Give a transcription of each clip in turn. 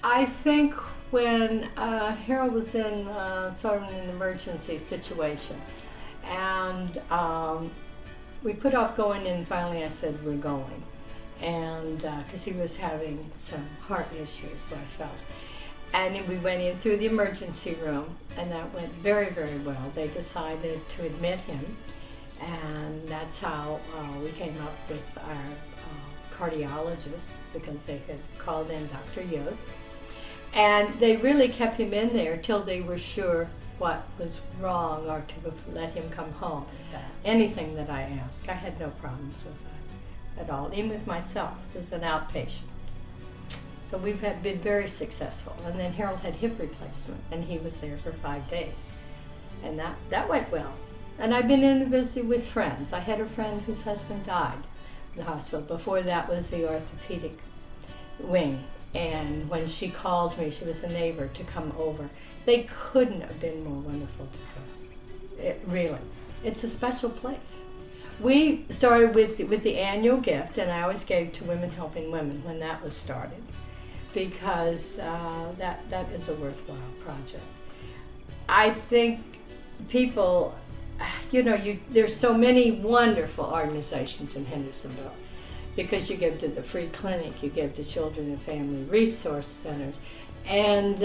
I think when Harold was in sort of an emergency situation, and we put off going in, finally I said, we're going. And because he was having some heart issues, so I felt. And then we went in through the emergency room, and that went very, very well. They decided to admit him, and that's how we came up with our cardiologist, because they had called in Dr. Yost. And they really kept him in there till they were sure what was wrong, or to let him come home. Anything that I asked, I had no problems with that at all, even with myself as an outpatient. So we've been very successful. And then Harold had hip replacement, and he was there for 5 days. And that went well. And I've been in and visited with friends. I had a friend whose husband died in the hospital. Before that was the orthopedic wing. And when she called me, she was a neighbor, to come over. They couldn't have been more wonderful to her. Really. It's a special place. We started with the annual gift, and I always gave to Women Helping Women when that was started, because that is a worthwhile project. I think people, there's so many wonderful organizations in Hendersonville, because you give to the free clinic, you give to children and family resource centers, and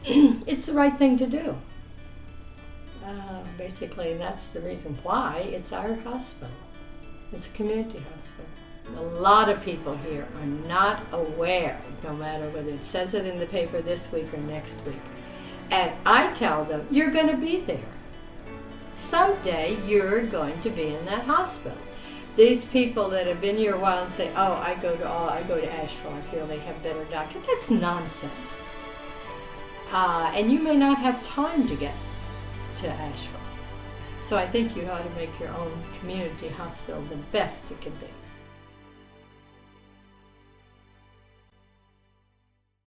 it's the right thing to do. Basically, that's the reason why it's our hospital. It's a community hospital. A lot of people here are not aware, no matter whether it says it in the paper this week or next week. And I tell them, you're going to be there. Someday you're going to be in that hospital. These people that have been here a while and say, oh, I go to Asheville, I feel they have better doctors. That's nonsense. And you may not have time to get to Asheville. So I think you ought to make your own community hospital the best it can be.